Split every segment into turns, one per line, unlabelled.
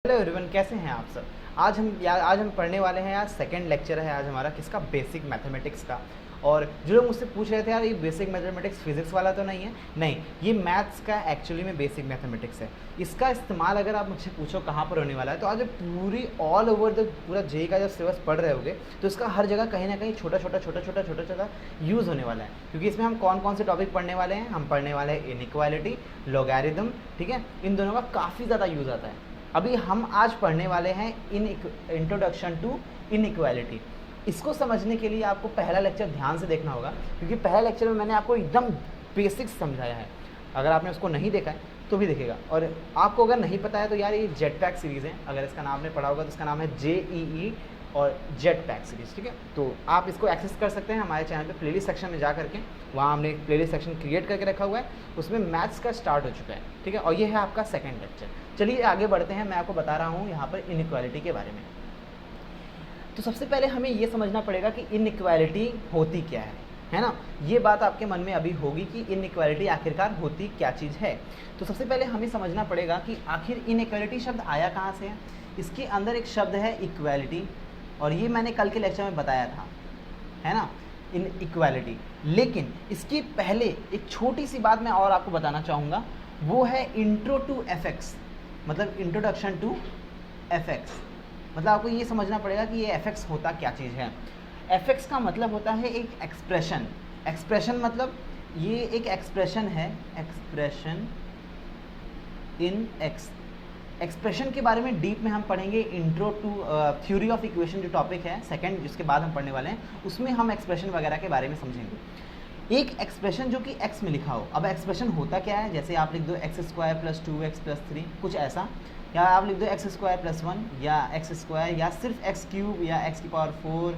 Hello everyone, कैसे हैं आप सब। आज हम पढ़ने वाले हैं। आज सेकंड लेक्चर है आज हमारा, किसका, बेसिक मैथमेटिक्स का। और जो लोग मुझसे पूछ रहे थे यार ये बेसिक मैथमेटिक्स फिजिक्स वाला तो नहीं है, नहीं, ये मैथ्स का एक्चुअली में बेसिक मैथमेटिक्स है। इसका इस्तेमाल अगर आप मुझसे पूछो कहाँ पर होने वाला है, तो आज पूरी ऑल ओवर द पूरा जेई का जब सिलेबस पढ़ रहे होगे तो इसका हर जगह कहीं ना कहीं छोटा छोटा यूज़ होने वाला है। क्योंकि इसमें हम कौन कौन से टॉपिक पढ़ने वाले हैं, हम पढ़ने वाले हैं इनइक्वालिटी, लॉगरिथम, ठीक है। इन दोनों का काफ़ी ज़्यादा यूज़ आता है। अभी हम आज पढ़ने वाले हैं इंट्रोडक्शन टू इनइक्वालिटी। इसको समझने के लिए आपको पहला लेक्चर ध्यान से देखना होगा, क्योंकि पहला लेक्चर में मैंने आपको एकदम बेसिक्स समझाया है। अगर आपने उसको नहीं देखा है तो भी देखेगा। और आपको अगर नहीं पता है तो यार ये जेट पैक सीरीज़ है, अगर इसका नाम आपने पढ़ा होगा तो इसका नाम है JEE और जेट पैक सीरीज़, ठीक है। तो आप इसको एक्सेस कर सकते हैं हमारे चैनल पे प्लेलिस्ट सेक्शन में जा करके। वहाँ हमने एक प्लेलिस्ट सेक्शन क्रिएट करके रखा हुआ है, उसमें मैथ्स का स्टार्ट हो चुका है, ठीक है। और ये है आपका सेकंड लेक्चर। चलिए आगे बढ़ते हैं। मैं आपको बता रहा हूँ यहाँ पर इनइक्वालिटी के बारे में। तो सबसे पहले हमें ये समझना पड़ेगा कि इनइक्वालिटी होती क्या है ना। ये बात आपके मन में अभी होगी कि इनइक्वालिटी आखिरकार होती क्या चीज़ है। तो सबसे पहले हमें समझना पड़ेगा कि आखिर इनइक्वालिटी शब्द आया कहाँ से है। इसके अंदर एक शब्द है इक्वालिटी, और ये मैंने कल के लेक्चर में बताया था, है ना, इनइक्वालिटी। लेकिन इसके पहले एक छोटी सी बात मैं और आपको बताना चाहूँगा, वो है इंट्रो टू एफएक्स, मतलब इंट्रोडक्शन टू एफएक्स। मतलब आपको ये समझना पड़ेगा कि ये एफएक्स होता क्या चीज़ है। एफएक्स का मतलब होता है एक एक्सप्रेशन। एक्सप्रेशन मतलब ये एक एक्सप्रेशन है, एक्सप्रेशन इन एक्स। एक्सप्रेशन के बारे में डीप में हम पढ़ेंगे। Intro to theory of equation जो टॉपिक है सेकंड, जिसके बाद हम पढ़ने वाले हैं, उसमें हम एक्सप्रेशन वगैरह के बारे में समझेंगे। एक एक्सप्रेशन जो कि एक्स में लिखा हो। अब एक्सप्रेशन होता क्या है, जैसे आप लिख दो x² + 2x + 3, कुछ ऐसा, या आप लिख दो x² + 1 या x², या सिर्फ x³ या x⁴,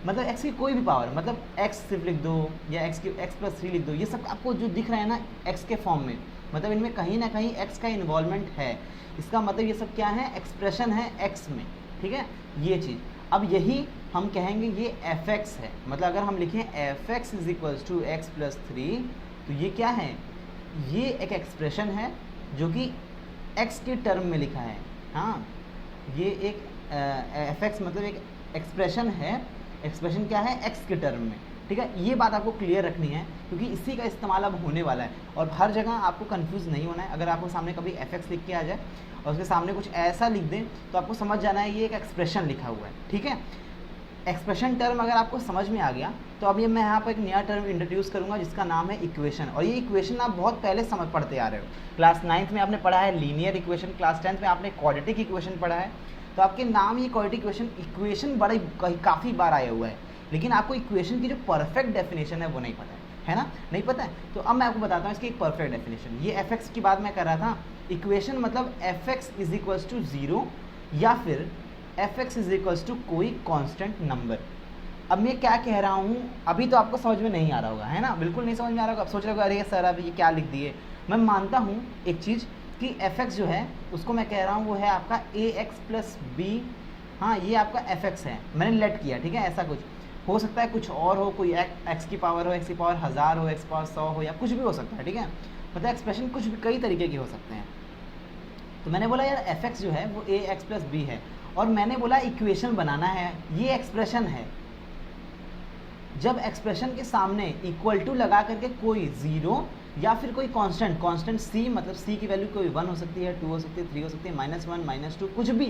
मतलब x की कोई भी पावर, मतलब x सिर्फ लिख दो या x + 3 लिख दो। ये सब आपको जो दिख रहा है ना x के फॉर्म में, मतलब इनमें कहीं ना कहीं x का इन्वॉल्वमेंट है। इसका मतलब ये सब क्या है, एक्सप्रेशन है x में, ठीक है, ये चीज़। अब यही हम कहेंगे ये fx है। मतलब अगर हम लिखें fx = x + 3, तो ये क्या है, ये एक एक्सप्रेशन है जो कि x के टर्म में लिखा है। हाँ, ये एक fx मतलब एक एक्सप्रेशन है। एक्सप्रेशन क्या है, x के टर्म में, ठीक है। ये बात आपको क्लियर रखनी है, क्योंकि इसी का इस्तेमाल अब होने वाला है। और हर जगह आपको कंफ्यूज नहीं होना है। अगर आपको सामने कभी fx लिख के आ जाए और उसके सामने कुछ ऐसा लिख दें, तो आपको समझ जाना है ये एक एक्सप्रेशन लिखा हुआ है, ठीक है। एक्सप्रेशन टर्म अगर आपको समझ में आ गया, तो अब ये मैं यहाँ पर एक नया टर्म इंट्रोड्यूस करूँगा जिसका नाम है इक्वेशन। और ये इक्वेशन आप बहुत पहले समझ पढ़ते आ रहे हो। क्लास 9th में आपने पढ़ा है लीनियर इक्वेशन, क्लास 10th में आपने क्वाड्रेटिक इक्वेशन पढ़ा है। तो आपके नाम ये क्वाड्रेटिक इक्वेशन बड़े काफ़ी बार आया हुआ है, लेकिन आपको इक्वेशन की जो परफेक्ट डेफिनेशन है वो नहीं पता है ना, नहीं पता है। तो अब मैं आपको बताता हूँ इसकी एक परफेक्ट डेफिनेशन। ये एफ की बात मैं कर रहा था। इक्वेशन मतलब fx = 0 या फिर fx = कोई कांस्टेंट नंबर। अब मैं क्या कह रहा हूँ, अभी तो आपको समझ में नहीं आ रहा होगा, है ना, बिल्कुल नहीं समझ में आ रहा होगा। अब सोच रहे होगा अरे सर अब ये क्या लिख दिए। मैं मानता हूँ एक चीज़ कि fx जो है उसको मैं कह रहा हूँ वो है आपका ax + b। हाँ, ये आपका fx है, मैंने लेट किया, ठीक है। ऐसा कुछ हो सकता है, कुछ और हो, कोई x की पावर हो, x की पावर 1000 हो, x की पावर 100 हो, या कुछ भी हो सकता है, ठीक है। मतलब एक्सप्रेशन कुछ भी कई तरीके के हो सकते हैं। तो मैंने बोला यार fx जो है वो ax + b है, और मैंने बोला इक्वेशन बनाना है, ये एक्सप्रेशन है। जब एक्सप्रेशन के सामने इक्वल टू लगा करके कोई 0 या फिर कोई कांस्टेंट c, मतलब c की वैल्यू कोई 1 हो सकती है, 2 हो सकती है, 3 हो सकती है, -1 -2, कुछ भी,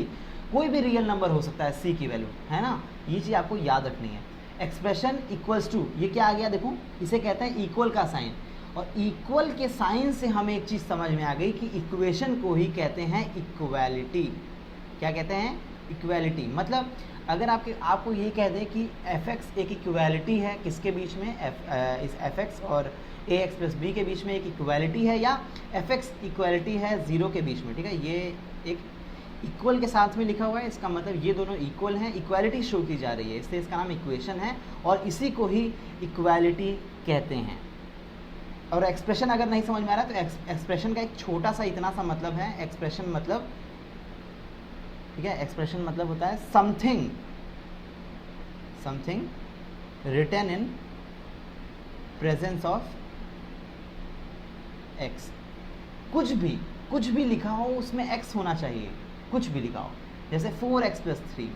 कोई भी रियल नंबर हो सकता है c की वैल्यू, है ना। ये चीज़ आपको याद रखनी है। एक्सप्रेशन इक्वल्स टू, ये क्या आ गया, देखो इसे कहते हैं इक्वल का साइन। और इक्वल के साइन से हमें एक चीज़ समझ में आ गई कि इक्वेशन को ही कहते हैं इक्वालिटी। क्या कहते हैं, इक्वालिटी। मतलब अगर आपको ये कह दें कि fx एक इक्वालिटी है, किसके बीच में, इस fx और ax + b के बीच में एक इक्वालिटी है, या fx इक्वालिटी है 0 के बीच में, ठीक है। ये एक इक्वल के साथ में लिखा हुआ है, इसका मतलब ये दोनों इक्वल हैं, इक्वालिटी शो की जा रही है, इसलिए इसका नाम इक्वेशन है, और इसी को ही इक्वालिटी कहते हैं। और एक्सप्रेशन अगर नहीं समझ में आ रहा तो एक्सप्रेशन का एक छोटा सा इतना सा मतलब है। एक्सप्रेशन मतलब, ठीक है, एक्सप्रेशन मतलब होता है something written in presence of x। कुछ भी लिखा हो उसमें x होना चाहिए, कुछ भी लिखा हो, जैसे 4x plus 3,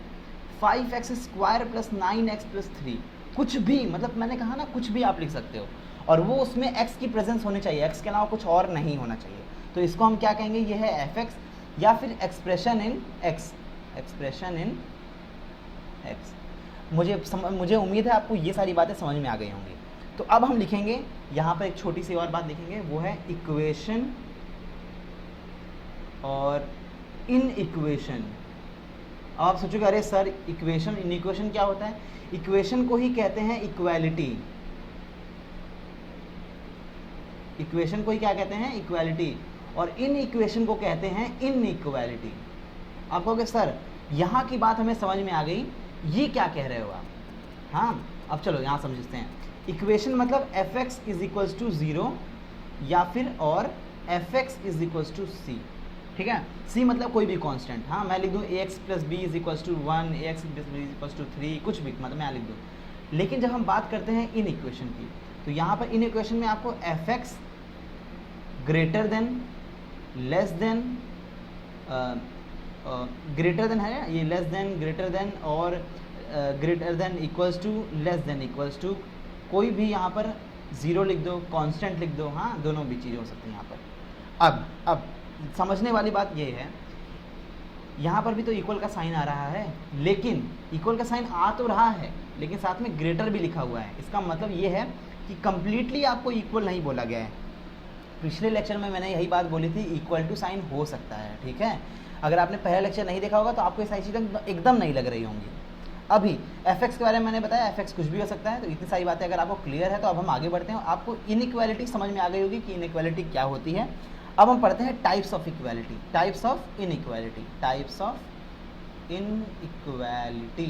5x square plus 9x plus 3, कुछ भी, मतलब मैंने कहा ना कुछ भी आप लिख सकते हो, और वो उसमें x की प्रेजेंस होनी चाहिए, x के अलावा कुछ और नहीं होना चाहिए। तो इसको हम क्या कहेंगे, ये है fx या फिर expression in x, expression in x। मुझे उम्मीद है आपको ये सारी बातें समझ में आ गई होंगी। तो अब हम लिखेंगे यहाँ पर एक छोटी सी और बात लिखेंगे, वो है इक्वेशन और इन इक्वेशन। अब आप सोचोगे अरे सर इक्वेशन इन इक्वेशन क्या होता है? इक्वेशन को ही कहते हैं इक्वालिटी, इक्वेशन को ही क्या कहते हैं, इक्वालिटी, और इन इक्वेशन को कहते हैं इनइक्वालिटी। आप कहोगे सर यहाँ की बात हमें समझ में आ गई, ये क्या कह रहे हो आप? हाँ, अब चलो यहाँ समझते हैं। इक्वेशन मतलब fx इज इक्वल्स टू 0 या फिर और fx is equals to c, ठीक है। c मतलब कोई भी कांस्टेंट, हाँ मैं लिख दूँ ax plus B is equals to 1, ax plus B is equals to 3, कुछ भी मतलब मैं लिख दूँ। लेकिन जब हम बात करते हैं इन इक्वेशन की, तो यहाँ पर इन इक्वेशन में आपको fx greater than, less than, greater than है ये, लेस देन, ग्रेटर देन और greater than, equals to, less than, equals to, कोई भी यहाँ पर 0 लिख दो, कांस्टेंट लिख दो, हाँ दोनों भी चीज़ें हो सकती हैं यहाँ पर। अब समझने वाली बात ये है, यहाँ पर भी तो इक्वल का साइन आ रहा है, लेकिन इक्वल का साइन आ तो रहा है लेकिन साथ में ग्रेटर भी लिखा हुआ है। इसका मतलब ये है कि कंप्लीटली आपको इक्वल नहीं बोला गया है। पिछले लेक्चर में मैंने यही बात बोली थी, इक्वल टू साइन हो सकता है, ठीक है। अगर आपने पहला लेक्चर नहीं देखा होगा तो आपको ये सारी चीज़ें एकदम नहीं लग रही होंगी। अभी fx के बारे में मैंने बताया, fx कुछ भी हो सकता है। तो इतनी सारी बातें अगर आपको क्लियर है तो अब हम आगे बढ़ते हैं। आपको इनइक्वालिटी समझ में आ गई होगी कि इनइक्वालिटी क्या होती है। अब हम पढ़ते हैं types of equality, types of inequality, types of inequality,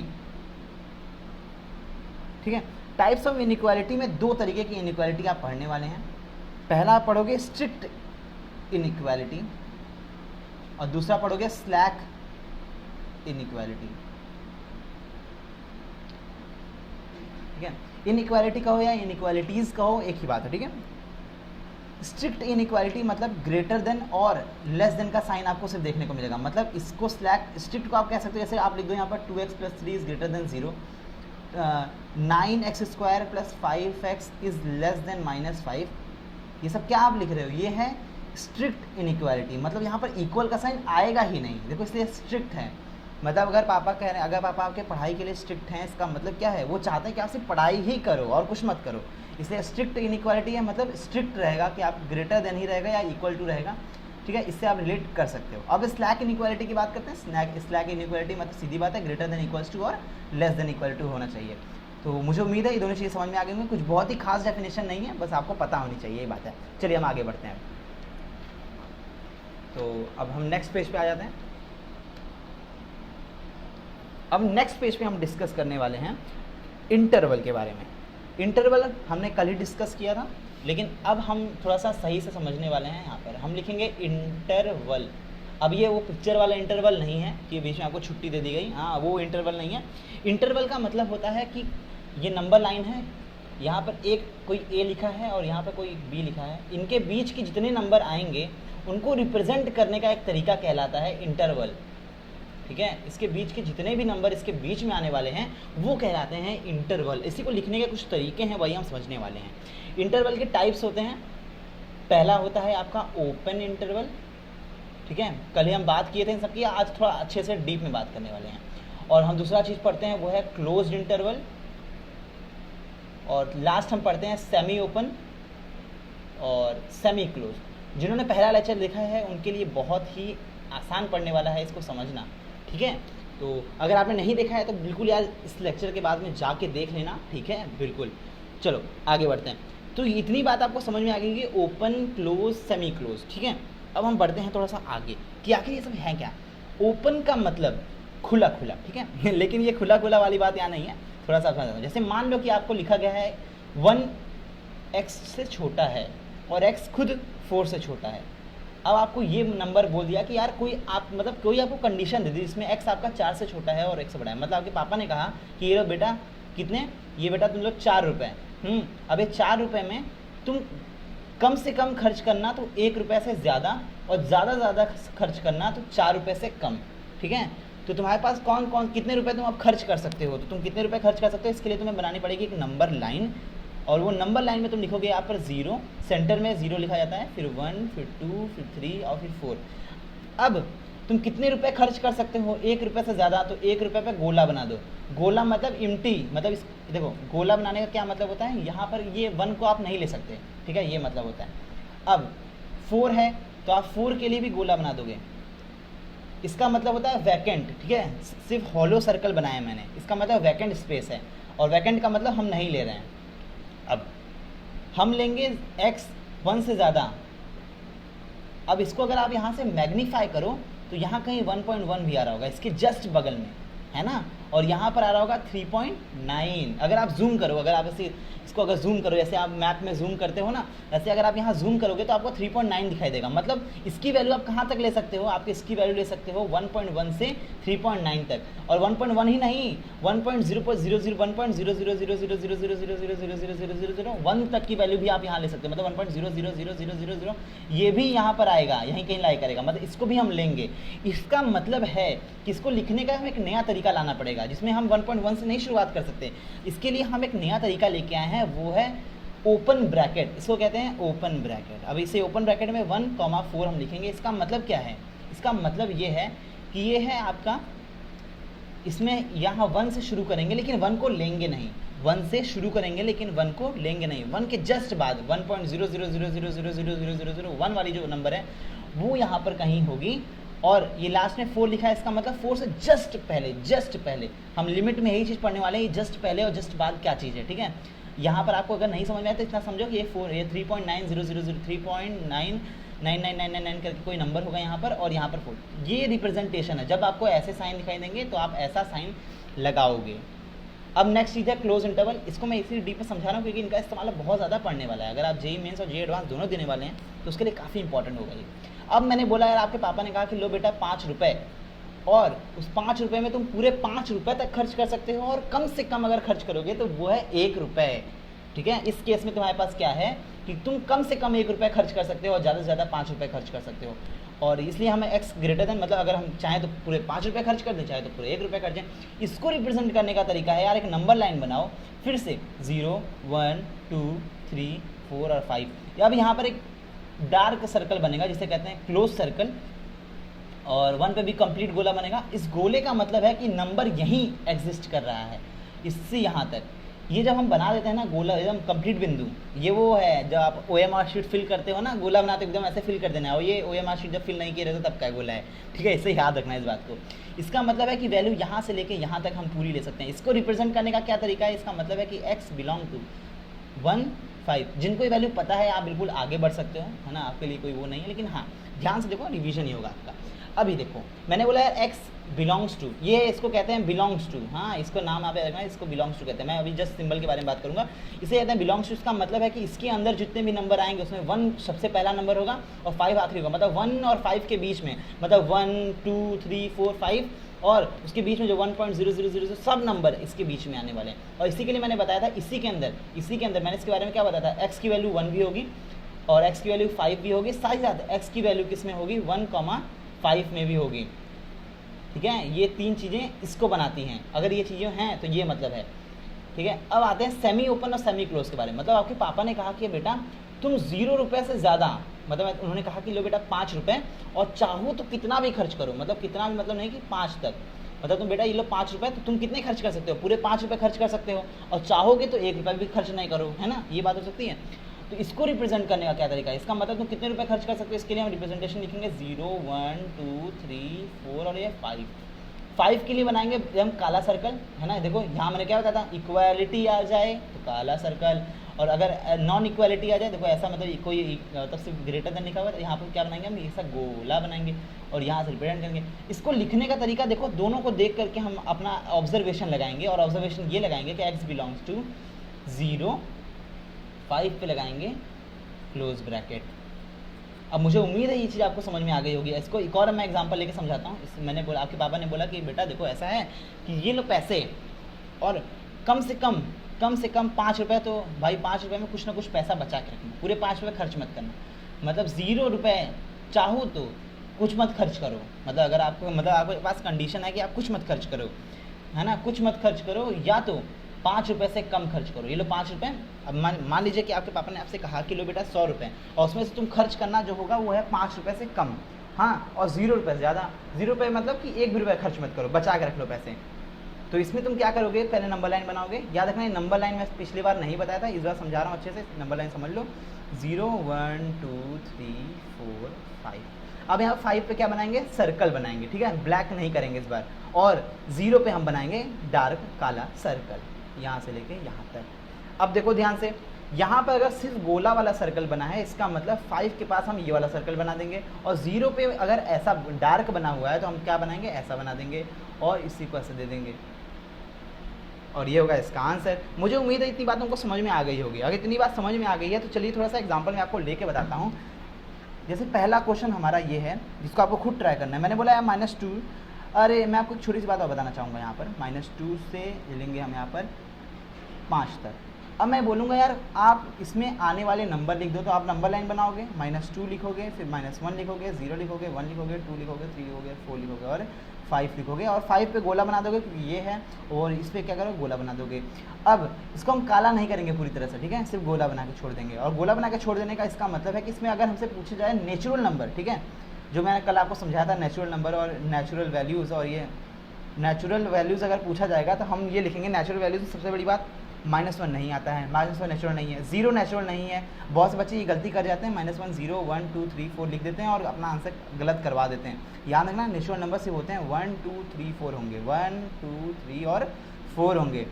ठीक है। टाइप्स ऑफ इनइक्वालिटी में दो तरीके की इनइक्वालिटी आप पढ़ने वाले हैं। पहला आप पढ़ोगे स्ट्रिक्ट इनइक्वालिटी और दूसरा पढ़ोगे स्लैक इनइक्वालिटी, ठीक है। इनइक्वालिटी कहो या इनइक्वालिटीज कहो एक ही बात है, ठीक है। स्ट्रिक्ट इनइक्वालिटी मतलब ग्रेटर देन और लेस देन का साइन आपको सिर्फ देखने को मिलेगा। मतलब इसको स्लैक, स्ट्रिक्ट को आप कह सकते हो, जैसे आप लिख दो यहाँ पर 2x plus 3 is greater then 0, 9x square plus 5x is less than -5। ये सब क्या आप लिख रहे हो? ये है स्ट्रिक्ट इनइक्वालिटी। मतलब यहाँ पर इक्वल का साइन आएगा ही नहीं, देखो इसलिए स्ट्रिक्ट है। मतलब अगर पापा कह रहे हैं, अगर पापा आपके पढ़ाई के लिए स्ट्रिक्ट हैं, इसका मतलब क्या है? वो चाहते हैं कि आप सिर्फ पढ़ाई ही करो और कुछ मत करो। इसलिए स्ट्रिक्ट इनइक्वालिटी है, मतलब स्ट्रिक्ट रहेगा कि आप ग्रेटर देन ही रहेगा या इक्वल टू रहेगा, ठीक है। इससे आप रिलेट कर सकते हो। अब स्लैक इनइक्वालिटी की बात करते हैं। स्लैक इनइक्वालिटी मतलब सीधी बात है, ग्रेटर देन इक्वल्स टू और लेस देन इक्वल टू होना चाहिए। तो मुझे उम्मीद है ये दोनों चीज़ें समझ में आ गई होंगी। कुछ बहुत ही खास डेफिनेशन नहीं है, बस आपको पता होनी चाहिए, ये बात है। चलिए हम आगे बढ़ते हैं। तो अब हम नेक्स्ट पेज पे आ जाते हैं। अब नेक्स्ट पेज पे हम डिस्कस करने वाले हैं इंटरवल के बारे में। इंटरवल हमने कल ही डिस्कस किया था, लेकिन अब हम थोड़ा सा सही से समझने वाले हैं। यहाँ पर हम लिखेंगे इंटरवल। अब ये वो पिक्चर वाला इंटरवल नहीं है कि बीच में आपको छुट्टी दे दी गई, हाँ वो इंटरवल नहीं है। इंटरवल का मतलब होता है कि ये नंबर लाइन है, यहाँ पर एक कोई ए लिखा है और यहाँ पर कोई बी लिखा है, इनके बीच के जितने नंबर आएंगे उनको रिप्रेजेंट करने का एक तरीका कहलाता है इंटरवल, ठीक है। इसके बीच के जितने भी नंबर इसके बीच में आने वाले हैं वो कहलाते हैं इंटरवल। इसी को लिखने के कुछ तरीके हैं, वही हम समझने वाले हैं। इंटरवल के टाइप्स होते हैं। पहला होता है आपका ओपन इंटरवल, ठीक है। कल ही हम बात किए थे इन सबकी, आज थोड़ा अच्छे से डीप में बात करने वाले हैं। और हम दूसरा चीज़ पढ़ते हैं वो है क्लोज्ड इंटरवल, और लास्ट हम पढ़ते हैं सेमी ओपन और सेमी क्लोज। जिन्होंने पहला लेक्चर देखा है उनके लिए बहुत ही आसान पढ़ने वाला है इसको समझना, ठीक है। तो अगर आपने नहीं देखा है तो बिल्कुल यार इस लेक्चर के बाद में जाके देख लेना, ठीक है, बिल्कुल। चलो आगे बढ़ते हैं। तो इतनी बात आपको समझ में आ गई कि ओपन, क्लोज, सेमी क्लोज, ठीक है। अब हम बढ़ते हैं थोड़ा सा आगे कि आखिर ये सब है क्या। ओपन का मतलब खुला खुला, ठीक है। लेकिन ये खुला खुला वाली बात यहाँ नहीं है, थोड़ा सा समझ। जैसे मान लो कि आपको लिखा गया है 1x से छोटा है और x खुद 4 से छोटा है। अब आपको ये नंबर बोल दिया कि यार कोई आप मतलब कोई आपको कंडीशन दे दी जिसमें x आपका 4 से छोटा है और x से बड़ा है। मतलब आपके पापा ने कहा कि ये लो बेटा, कितने, ये बेटा तुम लोग 4 रुपये, अब ये 4 रुपये में तुम कम से कम खर्च करना तो 1 रुपये से ज़्यादा, और ज़्यादा खर्च करना तो 4 रुपये से कम। ठीक है। तो तुम्हारे पास कौन कौन कितने रुपए तुम अब खर्च कर सकते हो, तो तुम कितने रुपए खर्च कर सकते हो, इसके लिए तुम्हें बनानी पड़ेगी एक नंबर लाइन, और वो नंबर लाइन में तुम लिखोगे यहाँ पर 0, सेंटर में 0 लिखा जाता है, फिर 1, फिर 2, फिर 3 और फिर 4। अब तुम कितने रुपए खर्च कर सकते हो, 1 रुपये से ज़्यादा, तो 1 रुपये पे गोला बना दो। गोला मतलब इम्टी, मतलब इस देखो गोला बनाने का क्या मतलब होता है, यहाँ पर ये 1 को आप नहीं ले सकते, ठीक है, ये मतलब होता है। अब 4 है तो आप 4 के लिए भी गोला बना दोगे, इसका मतलब होता है वैकेंट, ठीक है, सिर्फ हॉलो सर्कल बनाया मैंने, इसका मतलब वैकेंट स्पेस है, और वैकेंट का मतलब हम नहीं ले रहे हैं। अब हम लेंगे x 1 से ज़्यादा। अब इसको अगर आप यहाँ से मैग्नीफाई करो तो यहाँ कहीं 1.1 भी आ रहा होगा इसके जस्ट बगल में, है ना, और यहाँ पर आ रहा होगा 3.9। अगर आप जूम करो, अगर आप इसको अगर जूम करो, जैसे आप मैप में जूम करते हो ना, ऐसे अगर आप यहाँ जूम करोगे तो आपको 3.9 दिखाई देगा। मतलब इसकी वैल्यू आप कहाँ तक ले सकते हो, आप इसकी वैल्यू ले सकते हो 1.1 से 3.9 तक, और 1.1 ही नहीं, 1.0.000000000000001 तक की वैल्यू भी आप यहाँ ले सकते हो, मतलब 1.0000000 ये भी यहाँ पर आएगा, यहीं कहीं लाई करेगा, मतलब इसको भी हम लेंगे। इसका मतलब है कि इसको लिखने का हमें एक नया तरीका लाना पड़ेगा, जिसमें हम 1.1 से नहीं शुरुआत कर सकते। इसके लिए हम एक नया तरीका लेके आए हैं, वो है ओपन ब्रैकेट, इसको कहते हैं ओपन ब्रैकेट। अब इसे ओपन ब्रैकेट में 1,4 हम लिखेंगे। इसका मतलब क्या है, इसका मतलब ये है कि ये है आपका, इसमें यहाँ 1 से शुरू करेंगे लेकिन 1 को लेंगे नहीं, 1 से शुरू करेंगे लेकिन 1 को लेंगे नहीं, 1 के जस्ट बाद 1.000000001 वाली जो नंबर है वो यहाँ पर कहीं होगी, और ये लास्ट में 4 लिखा है, इसका मतलब 4 से जस्ट पहले हम लिमिट में यही चीज़ पढ़ने वाले हैं, ये जस्ट पहले और जस्ट बाद क्या चीज़ है, ठीक है। यहाँ पर आपको अगर नहीं समझ में आया तो इतना समझो कि ये 3.900003.99999 करके कोई नंबर होगा यहाँ पर, और यहाँ पर 4, ये रिप्रेजेंटेशन है। जब आपको ऐसे साइन दिखाई देंगे तो आप ऐसा साइन लगाओगे। अब नेक्स्ट चीज़ है क्लोज इंटरवल। इसको मैं इसी डीप में समझा रहा हूँ क्योंकि इनका इस्तेमाल बहुत ज़्यादा पढ़ने वाला है। अगर आप जेईई मेंस और जेईई एडवांस दोनों देने वाले हैं तो उसके लिए काफ़ी इंपॉर्टेंट होगा ये। अब मैंने बोला यार, आपके पापा ने कहा कि लो बेटा 5 रुपये, और उस 5 रुपये में तुम पूरे 5 रुपये तक खर्च कर सकते हो, और कम से कम अगर खर्च करोगे तो वो है 1 रुपये, ठीक है। इस केस में तुम्हारे पास क्या है कि तुम कम से कम 1 रुपये खर्च कर सकते हो और ज़्यादा से ज़्यादा 5 रुपये खर्च कर सकते हो, और इसलिए हमें x ग्रेटर देन, मतलब अगर हम चाहें तो पूरे 5 रुपये खर्च कर दें, चाहे तो पूरे 1 रुपये खर्च दें। इसको रिप्रेजेंट करने का तरीका है यार, एक नंबर लाइन बनाओ, फिर से 0, 1, 2, 3, 4 और 5। अब यहाँ पर एक डार्क सर्कल बनेगा जिसे कहते हैं क्लोज सर्कल, और 1 पे भी कंप्लीट गोला बनेगा। इस गोले का मतलब है कि नंबर यहीं एग्जिस्ट कर रहा है, इससे यहाँ तक। ये जब हम बना देते हैं ना गोला, एकदम कंप्लीट बिंदु, ये वो है जब आप OMR शीट फिल करते हो ना, गोला बनाते एकदम ऐसे फिल कर देना है, और ये OMR शीट जब फिल नहीं किए रहते तब का गोला है, ठीक है। इससे याद रखना है इस बात को। इसका मतलब है कि वैल्यू यहाँ से लेके यहाँ तक हम पूरी ले सकते हैं। इसको रिप्रेजेंट करने का क्या तरीका है, इसका मतलब है कि x बिलोंग टू 1, 5। जिनको ये वैल्यू पता है आप बिल्कुल आगे बढ़ सकते हो, है ना, आपके लिए कोई वो नहीं है, लेकिन हाँ ध्यान से देखो, रिवीजन ही होगा आपका। अभी देखो मैंने बोला यार x बिलोंग्स टू, ये इसको कहते हैं बिलोंग्स टू, हाँ इसको नाम आप रखना है, इसको बिलोंग्स टू कहते हैं। मैं अभी जस्ट सिंबल के बारे में बात करूंगा। इसे कहते हैं बिलोंग्स टू। इसका मतलब है कि इसके अंदर जितने भी नंबर आएंगे उसमें 1 सबसे पहला नंबर होगा और 5 आखिरी होगा, मतलब 1 और 5 के बीच में, मतलब 1, 2, 3, 4, 5, और उसके बीच में जो 1.0000 सब नंबर इसके बीच में आने वाले हैं। और इसी के लिए मैंने बताया था, इसी के अंदर मैंने इसके बारे में क्या बताया था, x की वैल्यू 1 भी होगी और x की वैल्यू 5 भी होगी, साथ ही साथ x की वैल्यू किस में होगी, 1,5 में भी होगी, ठीक है। ये 3 चीज़ें इसको बनाती हैं। अगर ये चीज़ें हैं तो ये मतलब है, ठीक है। अब आते हैं सेमी ओपन और सेमी क्लोज के बारे में। मतलब आपके पापा ने कहा कि बेटा तुम 0 रुपये से ज़्यादा, मतलब उन्होंने कहा कि लो बेटा 5 रुपये, और चाहो तो कितना भी खर्च करो, मतलब कितना भी मतलब नहीं कि 5 तक, मतलब तुम बेटा ये लो 5 रुपये, तो तुम कितने खर्च कर सकते हो, पूरे 5 रुपये खर्च कर सकते हो, और चाहोगे तो 1 रुपये भी खर्च नहीं करो, है ना, ये बात हो सकती है। तो इसको रिप्रेजेंट करने का क्या तरीका है, इसका मतलब तुम कितने रुपए खर्च कर सकते हो, इसके लिए हम रिप्रेजेंटेशन लिखेंगे 0, 1, 2, 3, 4 और ये 5। 5 के लिए बनाएंगे हम काला सर्कल, है ना। देखो यहाँ मैंने क्या बताया था, इक्वालिटी आ जाए तो काला सर्कल, और अगर नॉन इक्वालिटी आ जाए, देखो ऐसा मतलब कोई तब से ग्रेटर देन लिखा हुआ तो यहाँ पर क्या बनाएंगे हम, ऐसा गोला बनाएंगे और यहाँ से रिप्रेजेंट करेंगे। इसको लिखने का तरीका देखो, दोनों को देख करके हम अपना ऑब्जर्वेशन लगाएंगे, और ऑब्जर्वेशन ये लगाएंगे कि x बिलोंग्स टू 0, 5 पे लगाएंगे क्लोज ब्रैकेट। अब मुझे उम्मीद है ये चीज़ आपको समझ में आ गई होगी। इसको एक और मैं एग्जांपल लेके समझाता हूँ। मैंने बोला, आपके पापा ने बोला कि बेटा देखो ऐसा है कि ये लो पैसे, और कम से कम 5 रुपये, तो भाई 5 रुपये में कुछ ना कुछ पैसा बचा के रखना, पूरे 5 रुपये खर्च मत करना, मतलब 0 रुपये चाहो तो कुछ मत खर्च करो, मतलब अगर आपको मतलब आपके पास कंडीशन है कि आप कुछ मत खर्च करो, है ना, कुछ मत खर्च करो, या तो 5 रुपये से कम खर्च करो। ये लो 5 रुपये। अब मान लीजिए कि आपके पापा ने आपसे कहा कि लो बेटा 100 रुपये, और उसमें से तुम खर्च करना जो होगा वो है 5 रुपये से कम, हाँ, और 0 रुपये से ज़्यादा। 0 रुपये मतलब कि 1 भी रुपये खर्च मत करो, बचा के रख लो पैसे। तो इसमें तुम क्या करोगे, पहले नंबर लाइन बनाओगे। याद रखना, नंबर लाइन मैं पिछली बार नहीं बताया था, इस बार समझा रहा हूँ अच्छे से, नंबर लाइन समझ लो। 0 1 2 3 4 5। अब यहाँ 5 पे क्या बनाएंगे, सर्कल बनाएंगे, ठीक है, ब्लैक नहीं करेंगे इस बार। और 0 पे हम बनाएंगे डार्क काला सर्कल, यहाँ से लेके यहाँ तक। अब देखो ध्यान से, यहाँ पर अगर सिर्फ गोला वाला सर्कल बना है, इसका मतलब 5 के पास हम ये वाला सर्कल बना देंगे, और 0 पे अगर ऐसा डार्क बना हुआ है तो हम क्या बनाएंगे, ऐसा बना देंगे, और इसी को ऐसे दे देंगे, और ये होगा इसका आंसर। मुझे उम्मीद है इतनी बात तुमको समझ में आ गई होगी। अगर इतनी बात समझ में आ गई है तो चलिए थोड़ा सा एग्जांपल मैं आपको लेके बताता हूँ। जैसे पहला क्वेश्चन हमारा ये है, जिसको आपको खुद ट्राई करना है। मैंने बोला है -2, अरे मैं आपको एक छोटी सी बात और बताना चाहूँगा। यहाँ पर -2 से लेंगे हम यहाँ पर 5 तक। अब मैं बोलूँगा यार आप इसमें आने वाले नंबर लिख दो, तो आप नंबर लाइन बनाओगे, -2 लिखोगे, फिर -1 लिखोगे, 0 लिखोगे, 1 लिखोगे, 2 लिखोगे, 3 लिखोगे, 4 लिखोगे, और 5 लिखोगे, और 5 पे गोला बना दोगे क्योंकि ये है, और इस पर क्या करोगे, गोला बना दोगे। अब इसको हम काला नहीं करेंगे पूरी तरह से, ठीक है, सिर्फ गोला बना के छोड़ देंगे। और गोला बना के छोड़ देने का इसका मतलब है कि इसमें अगर हमसे पूछे जाए नेचुरल नंबर, ठीक है, जो मैंने कल आपको समझाया था, नेचुरल नंबर और नेचुरल वैल्यूज़, और ये नेचुरल वैल्यूज़ अगर पूछा जाएगा तो हम ये लिखेंगे नेचुरल वैल्यूज़। सबसे बड़ी बात, -1 नहीं आता है, -1 नेचुरल नहीं है, 0 नेचुरल नहीं है। बहुत से बच्चे ये गलती कर जाते हैं, -1 0 1 2 3 4 लिख देते हैं और अपना आंसर गलत करवा देते हैं। याद रखना, नेचुरल नंबर से होते हैं 1 2 3 4 होंगे, 1 2 3 और 4 होंगे।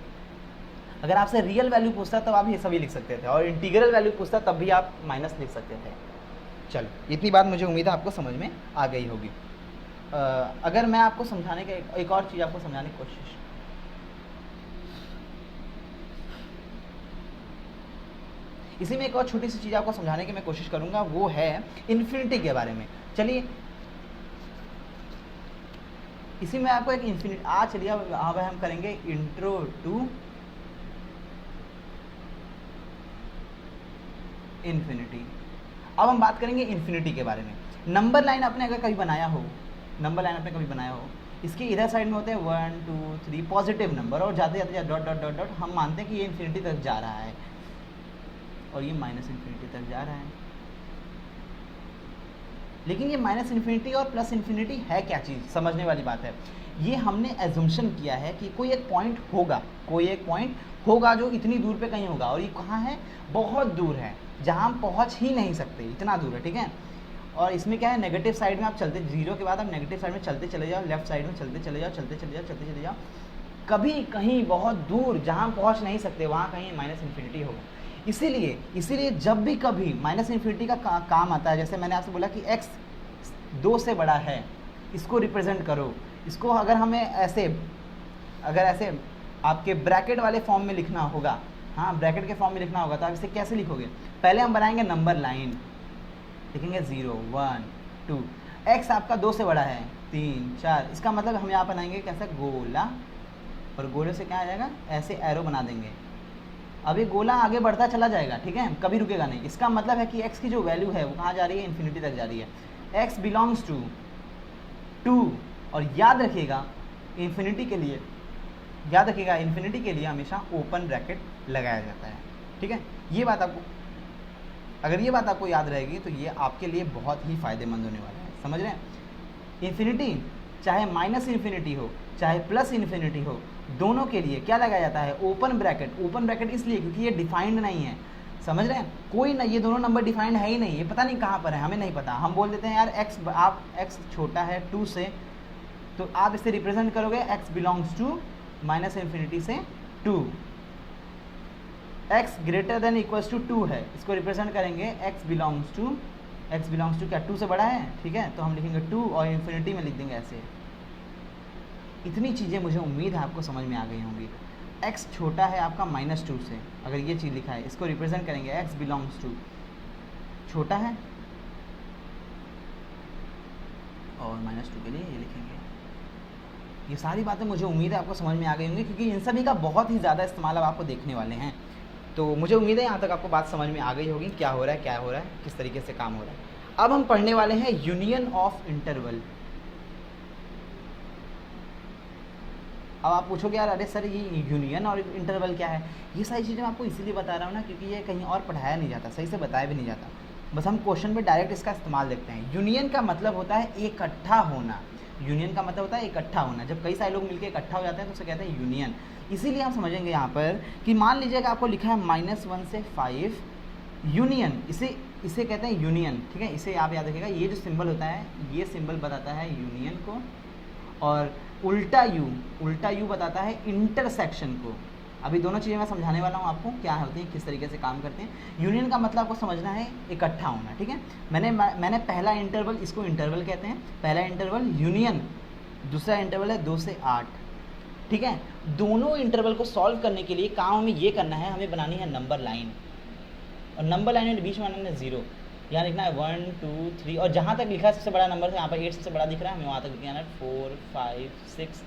अगर आपसे रियल वैल्यू पूछता तब आप ये सभी लिख सकते थे, और इंटीग्रल वैल्यू पूछता तब भी आप माइनस लिख सकते थे। चलो, इतनी बात मुझे उम्मीद है आपको समझ में आ गई होगी। अगर मैं आपको समझाने का एक और चीज़ आपको समझाने की कोशिश, इसी में एक और छोटी सी चीज़ आपको समझाने की मैं कोशिश करूंगा, वो है इन्फिनिटी के बारे में। चलिए, इसी में आपको एक इन्फिनिटी, चलिए अब हम करेंगे इंट्रो टू इन्फिनिटी। अब हम बात करेंगे इन्फिनिटी के बारे में। नंबर लाइन आपने अगर कभी बनाया हो, नंबर लाइन आपने कभी बनाया हो, इसके इधर साइड में होते हैं 1 2 3 पॉजिटिव नंबर, और जाते जाते डॉट डॉट डॉट डॉट, हम मानते हैं कि ये इन्फिनिटी तक जा रहा है, और ये -इन्फिनिटी तक जा रहा है। लेकिन ये -इन्फिनिटी और +इन्फिनिटी है क्या चीज़, समझने वाली बात है। ये हमने एजम्पशन किया है कि कोई एक पॉइंट होगा, कोई एक पॉइंट होगा जो इतनी दूर पे कहीं होगा, और ये कहाँ है, बहुत दूर है, जहाँ हम पहुँच ही नहीं सकते, इतना दूर है, ठीक है। और इसमें क्या है, नेगेटिव साइड में आप चलते, 0 के बाद आप नेगेटिव साइड में चलते चले जाओ, लेफ्ट साइड में चलते चले जाओ, चलते चले जाओ, चलते चले जाओ, कभी कहीं बहुत दूर जहाँ हम पहुँच नहीं सकते वहाँ कहीं -इन्फिनिटी होगा। इसीलिए जब भी कभी -इन्फिनिटी का काम आता है, जैसे मैंने आपसे बोला कि x 2 से बड़ा है, इसको रिप्रेजेंट करो। इसको अगर हमें ऐसे आपके ब्रैकेट वाले फॉर्म में लिखना होगा, हाँ, ब्रैकेट के फॉर्म में लिखना होगा, तो आप इसे कैसे लिखोगे, पहले हम बनाएंगे नंबर लाइन, लिखेंगे 0 1 2, x आपका 2 से बड़ा है, 3 4, इसका मतलब हम यहाँ बनाएंगे कैसा, गोला, और गोले से क्या आ जाएगा, ऐसे एरो बना देंगे। अब ये गोला आगे बढ़ता चला जाएगा, ठीक है, कभी रुकेगा नहीं। इसका मतलब है कि x की जो वैल्यू है वो कहाँ जा रही है, इन्फिनिटी तक जा रही है। x बिलोंग्स टू 2, और याद रखिएगा इन्फिनिटी के लिए, हमेशा ओपन ब्रैकेट लगाया जाता है, ठीक है। ये बात आपको, अगर ये बात आपको याद रहेगी तो ये आपके लिए बहुत ही फायदेमंद होने वाला है, समझ रहे हैं। इन्फिनिटी चाहे -इन्फिनिटी हो, चाहे +इन्फिनिटी हो, दोनों के लिए क्या लगाया जाता है, ओपन ब्रैकेट। ओपन ब्रैकेट इसलिए क्योंकि ये डिफाइंड नहीं है, समझ रहे हैं, कोई ना, ये दोनों नंबर डिफाइंड है ही नहीं, ये पता नहीं कहाँ पर है, हमें नहीं पता। हम बोल देते हैं यार x छोटा है 2 से, तो आप इसे रिप्रेजेंट करोगे x बिलोंग्स टू -इन्फिनिटी से 2, x greater than equals to 2 है, इसको रिप्रेजेंट करेंगे x बिलोंग्स टू क्या, 2 से बड़ा है, ठीक है, तो हम लिखेंगे 2 और इन्फिनिटी में लिख देंगे ऐसे। इतनी चीज़ें मुझे उम्मीद है आपको समझ में आ गई होंगी। x छोटा है आपका -2 से, अगर ये चीज़ लिखा है, इसको रिप्रेजेंट करेंगे x बिलोंग्स टू, छोटा है, और -2 के लिए ये लिखेंगे। ये सारी बातें मुझे उम्मीद है आपको समझ में आ गई होंगी, क्योंकि इन सभी का बहुत ही ज़्यादा इस्तेमाल अब आपको देखने वाले हैं। तो मुझे उम्मीद है यहाँ तक आपको बात समझ में आ गई होगी, क्या हो रहा है, किस तरीके से काम हो रहा है। अब हम पढ़ने वाले हैं यूनियन ऑफ इंटरवल। अब आप पूछोगे यार अरे सर ये यूनियन और इंटरवल क्या है? ये सारी चीज़ें मैं आपको इसीलिए बता रहा हूँ ना क्योंकि ये कहीं और पढ़ाया नहीं जाता, सही से बताया भी नहीं जाता, बस हम क्वेश्चन में डायरेक्ट इसका इस्तेमाल देखते हैं। यूनियन का मतलब होता है इकट्ठा होना। यूनियन का मतलब होता है इकट्ठा होना। जब कई सारे लोग मिलकर इकट्ठा हो जाते हैं तो उसे कहते हैं यूनियन। इसीलिए हम समझेंगे यहाँ पर कि मान लीजिएगा आपको लिखा है -1 से 5 यूनियन, इसे कहते हैं यूनियन, ठीक है। इसे आप याद रखिएगा, ये जो सिंबल होता है ये सिंबल बताता है यूनियन को, और उल्टा यू बताता है इंटरसेक्शन को। अभी दोनों चीज़ें मैं समझाने वाला हूँ आपको क्या होती हैं, किस तरीके से काम करते हैं। यूनियन का मतलब आपको समझना है इकट्ठा होना, ठीक है। मैंने पहला इंटरवल, इसको इंटरवल कहते हैं, पहला इंटरवल यूनियन, दूसरा इंटरवल है 2 से 8, ठीक है। दोनों इंटरवल को सॉल्व करने के लिए काम हमें ये करना है, हमें बनानी है नंबर लाइन, और नंबर लाइन में बीच में आना है 0, यहाँ लिखना है 1 2 3, और जहाँ तक लिखा है सबसे बड़ा नंबर है, यहाँ पर 8 सबसे बड़ा दिख रहा है, हमें वहाँ तक लिखना है 4 5 6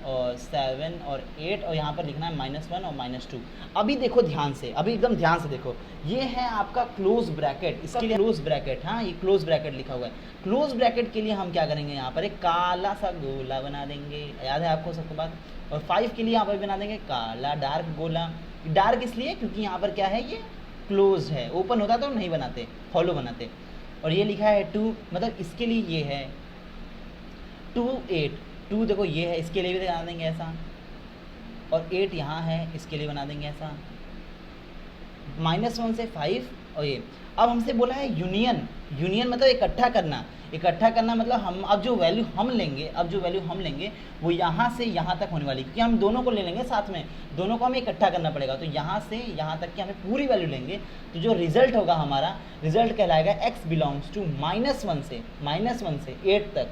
और 7 और 8, और यहाँ पर लिखना है -1 और -2। अभी देखो ध्यान से, अभी एकदम ध्यान से देखो, ये है आपका क्लोज ब्रैकेट, इसके लिए क्लोज ब्रैकेट, हाँ ये क्लोज ब्रैकेट लिखा हुआ है। क्लोज ब्रैकेट के लिए हम क्या करेंगे, यहाँ पर एक काला सा गोला बना देंगे, याद है आपको सबके बात। और 5 के लिए यहाँ पर बना देंगे काला डार्क गोला। डार्क इसलिए क्योंकि यहाँ पर क्या है, ये क्लोज है, ओपन होता तो नहीं बनाते, फॉलो बनाते। और ये लिखा है 2, मतलब इसके लिए ये है 2 8, 2 देखो ये है, इसके लिए भी बना देंगे ऐसा, और 8 यहाँ है, इसके लिए बना देंगे ऐसा। -1 से 5 और ये। अब हमसे बोला है यूनियन, यूनियन मतलब इकट्ठा करना, इकट्ठा करना मतलब हम अब जो वैल्यू हम लेंगे वो यहाँ से यहाँ तक होने वाली, क्योंकि हम दोनों को ले लेंगे साथ में, दोनों को हमें इकट्ठा करना पड़ेगा। तो यहाँ से यहाँ तक की हमें पूरी वैल्यू लेंगे, तो जो रिजल्ट होगा हमारा, रिजल्ट कहलाएगा x बिलोंग्स टू -1 से 8 तक।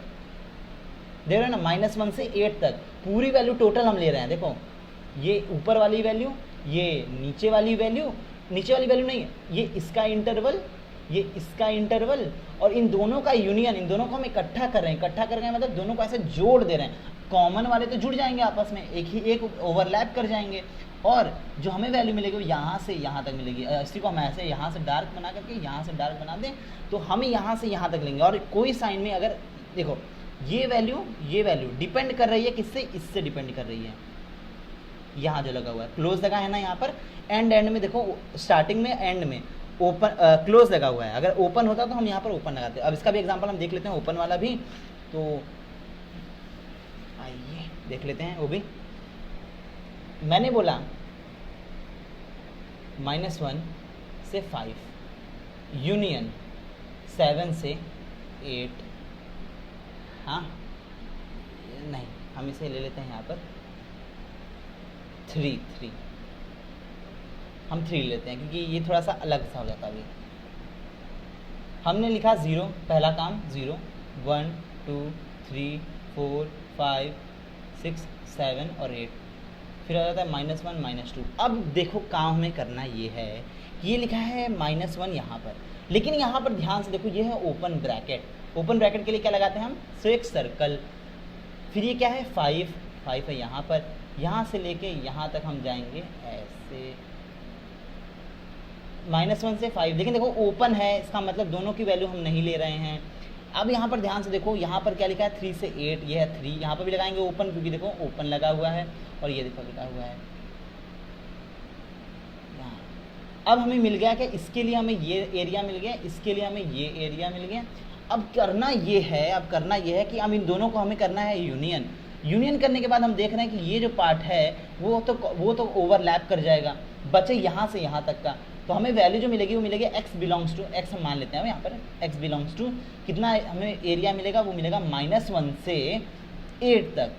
देख रहे हो ना, -1 से 8 तक पूरी वैल्यू टोटल हम ले रहे हैं। देखो ये ऊपर वाली वैल्यू, ये नीचे वाली वैल्यू नहीं है, ये इसका इंटरवल, ये इसका इंटरवल, और इन दोनों का यूनियन, इन दोनों को हम इकट्ठा कर रहे हैं। इकट्ठा कर रहे हैं मतलब दोनों को ऐसे जोड़ दे रहे हैं। कॉमन वाले तो जुड़ जाएंगे आपस में, एक ओवरलैप कर जाएंगे, और जो हमें वैल्यू मिलेगी वो यहाँ से यहाँ तक मिलेगी। इसी को हम ऐसे यहाँ से डार्क बना करके यहाँ से डार्क बना दें तो हमें यहाँ से यहाँ तक लेंगे। और कोई साइन में अगर देखो ये वैल्यू डिपेंड कर रही है किससे, इससे डिपेंड कर रही है। यहाँ जो लगा हुआ है क्लोज लगा है ना, यहाँ पर एंड में देखो, स्टार्टिंग में एंड में ओपन क्लोज लगा हुआ है। अगर ओपन होता तो हम यहाँ पर ओपन लगाते। अब इसका भी एग्जांपल हम देख लेते हैं, ओपन वाला भी, तो आइए देख लेते हैं वो भी। मैंने बोला -1 से 5 यूनियन 7 से 8, हाँ नहीं हम इसे ले लेते हैं यहाँ पर 3 हम 3 लेते हैं क्योंकि ये थोड़ा सा अलग सा हो जाता है। अभी हमने लिखा 0, पहला काम 0 1 2 3 4 5 6 7 और 8, फिर आ जाता है -1 -2। अब देखो काम हमें करना ये है कि ये लिखा है -1 यहाँ पर, लेकिन यहाँ पर ध्यान से देखो ये है ओपन ब्रैकेट। ओपन ब्रैकेट के लिए क्या लगाते हैं हम, सो एक सर्कल, फिर ये क्या है 5 है यहाँ पर, यहाँ से लेके यहाँ तक हम जाएंगे ऐसे, -1 से 5। लेकिन देखो ओपन है, इसका मतलब दोनों की वैल्यू हम नहीं ले रहे हैं। अब यहाँ पर ध्यान से देखो, यहाँ पर क्या लिखा है 3 से 8, ये है 3, यहाँ पर भी लगाएंगे ओपन क्योंकि देखो ओपन लगा हुआ है, और ये देखो लिखा हुआ है यहाँ। अब हमें मिल गया कि इसके लिए हमें ये एरिया मिल गया, इसके लिए हमें ये एरिया मिल गया। अब करना ये है कि हम इन दोनों को हमें करना है यूनियन करने के बाद हम देख रहे हैं कि ये जो पार्ट है वो तो ओवरलैप कर जाएगा, बचे यहाँ से यहाँ तक का। तो हमें वैल्यू जो मिलेगी वो मिलेगी x बिलोंग्स टू, x हम मान लेते हैं यहाँ पर, x बिलोंग्स टू कितना हमें एरिया मिलेगा, वो मिलेगा -1 से 8 तक।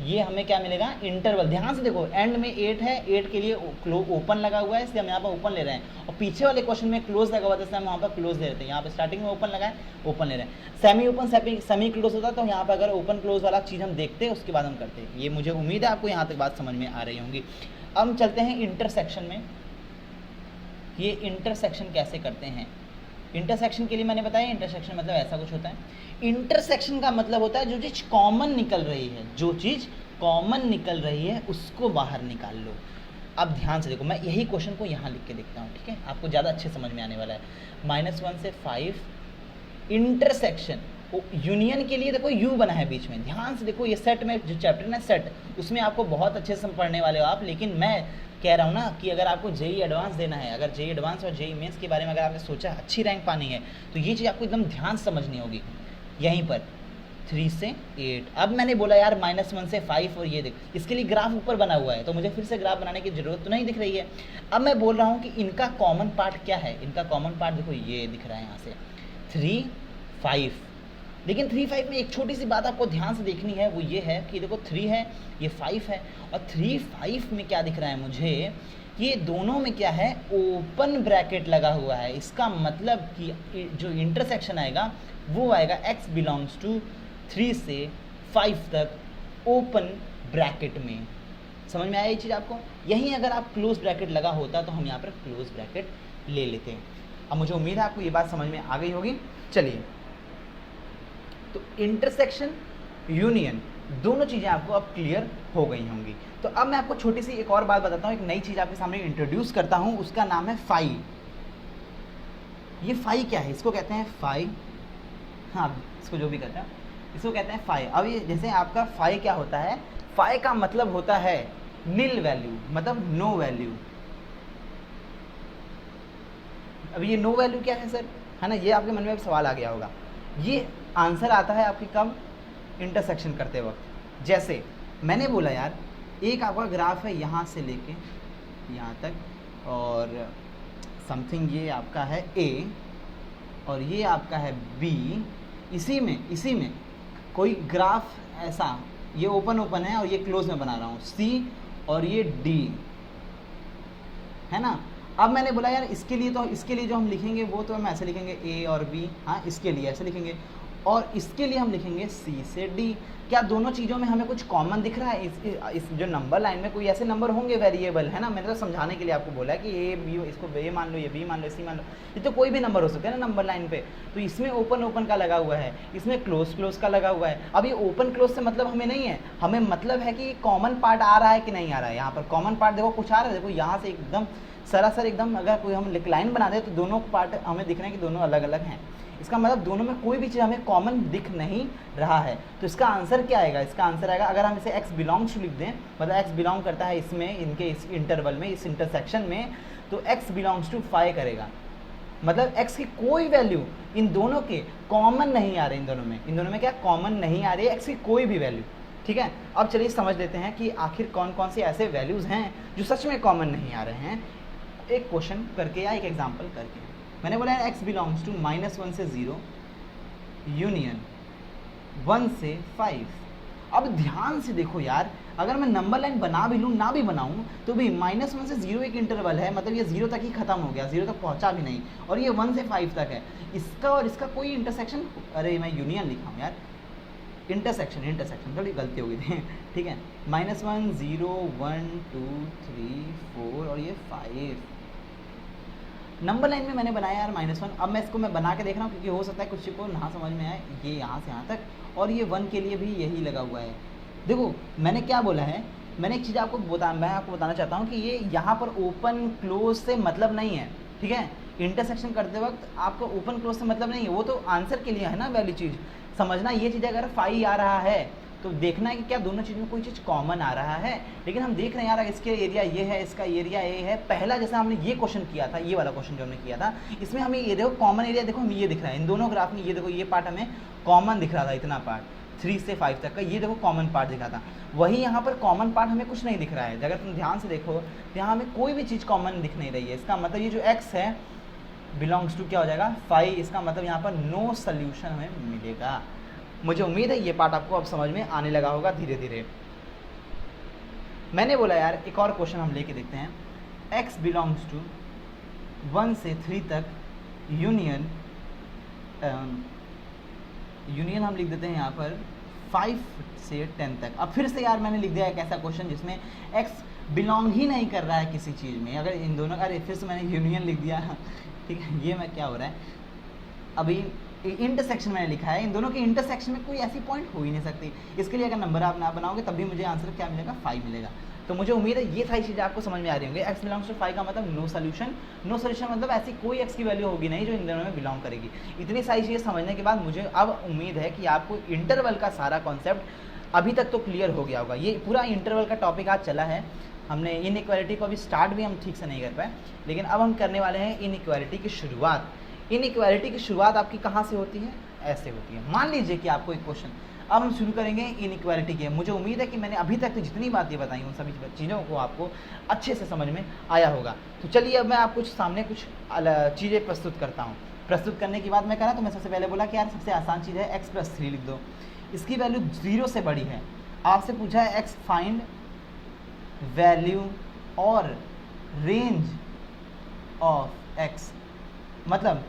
ये हमें क्या मिलेगा, इंटरवल। ध्यान से देखो एंड में 8 है, 8 के लिए ओपन लगा हुआ है, इसलिए हम यहाँ पर ओपन ले रहे हैं, और पीछे वाले क्वेश्चन में क्लोज लगा हुआ था, इसलिए हम वहाँ पर क्लोज ले रहे थे। यहाँ पर स्टार्टिंग में ओपन लगा है, ओपन ले रहे हैं। सेमी क्लोज होता तो यहाँ पर अगर ओपन क्लोज वाला चीज़ हम देखते उसके बाद हम करते। ये मुझे उम्मीद है आपको यहाँ तक बात समझ में आ रही होंगी। अब हम चलते हैं इंटरसेक्शन में। ये इंटरसेक्शन कैसे करते हैं, इंटरसेक्शन के लिए मैंने बताया इंटरसेक्शन मतलब ऐसा कुछ होता है। इंटरसेक्शन का मतलब होता है जो चीज़ कॉमन निकल रही है, उसको बाहर निकाल लो।
आप ध्यान से देखो, मैं यही क्वेश्चन को यहाँ लिख के देखता हूँ, ठीक है, आपको ज़्यादा अच्छे समझ में आने वाला है। -1 से 5 इंटरसेक्शन यूनियन के लिए देखो यू बना है बीच में, ध्यान से देखो, ये सेट में जो चैप्टर है सेट, उसमें आपको बहुत अच्छे से पढ़ने वाले हो आप। लेकिन मैं कह रहा हूँ ना कि अगर आपको जेई एडवांस देना है, अगर जेई एडवांस और जेई मेंस के बारे में अगर आपने सोचा अच्छी रैंक पानी है, तो ये चीज़ आपको एकदम ध्यान से समझनी होगी। यहीं पर 3 से 8, अब मैंने बोला यार -1 से 5 और ये देख, इसके लिए ग्राफ ऊपर बना हुआ है, तो मुझे फिर से ग्राफ बनाने की जरूरत तो नहीं दिख रही है। अब मैं बोल रहा हूँ कि इनका कॉमन पार्ट क्या है, इनका कॉमन पार्ट देखो ये दिख रहा है यहाँ से 3, 5। लेकिन 3, 5 में एक छोटी सी बात आपको ध्यान से देखनी है, वो ये है कि देखो 3 है, ये 5 है, और 3, 5 में क्या दिख रहा है मुझे, ये दोनों में क्या है, ओपन ब्रैकेट लगा हुआ है। इसका मतलब कि जो इंटरसेक्शन आएगा वो आएगा x बिलोंग्स टू 3 से 5 तक ओपन ब्रैकेट में। समझ में आया ये चीज़ आपको? यहीं अगर आप क्लोज ब्रैकेट लगा होता तो हम यहाँ पर क्लोज ब्रैकेट ले लेते हैं। अब मुझे उम्मीद है आपको ये बात समझ में आ गई होगी। चलिए, तो इंटरसेक्शन, यूनियन, दोनों चीज़ें आपको अब क्लियर हो गई होंगी। तो अब मैं आपको छोटी सी एक और बात बताता हूँ, एक नई चीज़ आपके सामने इंट्रोड्यूस करता हूँ, उसका नाम है फाई। ये फाई क्या है? इसको कहते हैं फाई, हाँ इसको जो भी कहते हैं इसको कहते हैं फाई। अब ये जैसे आपका फाई क्या होता है, फाई का मतलब होता है नील वैल्यू, मतलब नो वैल्यू। अब ये नो वैल्यू क्या है सर, है ना, ये आपके मन में सवाल आ गया होगा। ये आंसर आता है आपकी कब, इंटरसेक्शन करते वक्त। जैसे मैंने बोला यार, एक आपका ग्राफ है यहाँ से लेके यहाँ तक, और समथिंग ये आपका है A और ये आपका है B। इसी में कोई ग्राफ ऐसा, ये ओपन है और ये क्लोज में बना रहा हूँ, C और ये D, है ना। अब मैंने बोला यार इसके लिए जो हम लिखेंगे वो तो हम ऐसे लिखेंगे A और B, हाँ इसके लिए ऐसे लिखेंगे, और इसके लिए हम लिखेंगे C से D। क्या दोनों चीज़ों में हमें कुछ कॉमन दिख रहा है? इस जो नंबर लाइन में कोई ऐसे नंबर होंगे वेरिएबल, है ना, मैंने तो समझाने के लिए आपको बोला कि A B, इसको A मान लो, ये B मान लो, C मान लो, ये तो कोई भी नंबर हो सकता है ना नंबर लाइन पे। तो इसमें ओपन का लगा हुआ है, इसमें क्लोज का लगा हुआ है। अब ये ओपन क्लोज से मतलब हमें नहीं है, हमें मतलब है कि कॉमन पार्ट आ रहा है कि नहीं आ रहा है। यहाँ पर कॉमन पार्ट देखो कुछ आ रहा है, देखो यहाँ से एकदम सरासर एकदम, अगर कोई हम लाइन बना दे तो दोनों पार्ट हमें दिख रहे हैं कि दोनों अलग अलग हैं। इसका मतलब दोनों में कोई भी चीज़ हमें कॉमन दिख नहीं रहा है। तो इसका आंसर क्या आएगा? इसका आंसर आएगा, अगर हम इसे x बिलोंग्स लिख दें, मतलब x बिलोंग करता है इसमें, इनके इस इंटरवल में, इस इंटरसेक्शन में, तो x बिलोंग्स टू 5 करेगा। मतलब x की कोई वैल्यू इन दोनों के कॉमन नहीं आ रही, इन दोनों में क्या कॉमन नहीं आ रही है x की कोई भी वैल्यू। ठीक है, अब चलिए समझ लेते हैं कि आखिर कौन कौन से ऐसे वैल्यूज़ हैं जो सच में कॉमन नहीं आ रहे हैं, एक क्वेश्चन करके या एक एग्जाम्पल करके। मैंने बोला है x बिलोंग्स टू -1 से 0 यूनियन 1 से 5। अब ध्यान से देखो यार, अगर मैं नंबर लाइन बना भी लूँ ना भी बनाऊँ तो भी -1 से 0 एक इंटरवल है, मतलब ये 0 तक ही खत्म हो गया, 0 तक पहुँचा भी नहीं, और ये 1 से 5 तक है। इसका और इसका कोई इंटरसेक्शन, अरे मैं यूनियन लिखा हूँ यार, इंटरसेक्शन थोड़ी गलती हो गई थी, ठीक है। -1 0 1 2 3 4 और ये 5 नंबर लाइन में मैंने बनाया यार -1। अब मैं इसको मैं बना के देख रहा हूँ, क्योंकि हो सकता है कुछ को ना समझ में आए। ये यहाँ से यहाँ तक, और ये 1 के लिए भी यही लगा हुआ है। देखो मैंने क्या बोला है, मैंने एक चीज़ आपको बताना चाहता हूँ कि ये यहाँ पर ओपन क्लोज से मतलब नहीं है, ठीक है। इंटरसेक्शन करते वक्त आपको ओपन क्लोज से मतलब नहीं है, वो तो आंसर के लिए है ना वैल्यू चीज़। समझना ये चीज़, अगर 5 आ रहा है तो देखना है कि क्या दोनों चीज़ में कोई चीज़ कॉमन आ रहा है। लेकिन हम देख रहे हैं यार, इसके एरिया ये है, इसका एरिया ये है। पहला जैसा हमने ये क्वेश्चन किया था, ये वाला क्वेश्चन जो हमने किया था, इसमें हमें ये देखो कॉमन एरिया, देखो हमें ये दिख रहा है इन दोनों ग्राफ में। ये देखो ये पार्ट हमें कॉमन दिख रहा था, इतना पार्ट 3 से 5 तक का, ये देखो कॉमन पार्ट दिख रहा था। वही यहाँ पर कॉमन पार्ट हमें कुछ नहीं दिख रहा है। अगर तुम ध्यान से देखो तो यहाँ हमें कोई भी चीज़ कॉमन दिख नहीं रही है। इसका मतलब ये जो x है बिलोंग्स टू क्या हो जाएगा 5। इसका मतलब यहाँ पर नो सोल्यूशन हमें मिलेगा। मुझे उम्मीद है ये पार्ट आपको अब समझ में आने लगा होगा धीरे धीरे। मैंने बोला यार एक और क्वेश्चन हम लेके देखते हैं। x बिलोंग्स टू 1 से 3 तक यूनियन हम लिख देते हैं यहाँ पर 5 से 10 तक। अब फिर से यार मैंने लिख दिया एक ऐसा क्वेश्चन जिसमें x बिलोंग ही नहीं कर रहा है किसी चीज़ में। अगर इन दोनों का, फिर से मैंने यूनियन लिख दिया, ठीक है। ये मैं क्या हो रहा है, अभी इंटरसेक्शन मैंने लिखा है, इन दोनों के इंटरसेक्शन में कोई ऐसी पॉइंट हो ही नहीं सकती। इसके लिए अगर नंबर आप ना बनाओगे तब भी मुझे आंसर क्या मिलेगा 5 मिलेगा। तो मुझे उम्मीद है ये सारी चीज़ें आपको समझ में आ रही होंगी। x बिलोंग्स टू 5 का मतलब नो सोल्यूशन, नो सोल्यूशन मतलब ऐसी कोई x की वैल्यू होगी नहीं जो इन दोनों में बिलोंग करेगी। इतनी सारी चीज़ें समझने के बाद मुझे अब उम्मीद है कि आपको इंटरवल का सारा कॉन्सेप्ट अभी तक तो क्लियर हो गया होगा। ये पूरा इंटरवल का टॉपिक आज चला है, हमने इनइक्वालिटी को अभी स्टार्ट भी हम ठीक से नहीं कर पाए, लेकिन अब हम करने वाले हैं इनइक्वालिटी की शुरुआत। इनइक्वालिटी की शुरुआत आपकी कहाँ से होती है? ऐसे होती है। मान लीजिए कि आपको एक क्वेश्चन, अब हम शुरू करेंगे इनइक्वालिटी के। मुझे उम्मीद है कि मैंने अभी तक तो जितनी बातें बताई उन सभी चीज़ों को आपको अच्छे से समझ में आया होगा। तो चलिए अब मैं आपको सामने कुछ चीज़ें प्रस्तुत करता हूँ। प्रस्तुत करने की बात मैं करा तो मैं सबसे पहले बोला कि यार सबसे आसान चीज़ है x+3 लिख दो, इसकी वैल्यू 0 से बड़ी है। आपसे पूछा है x फाइंड वैल्यू और रेंज ऑफ x, मतलब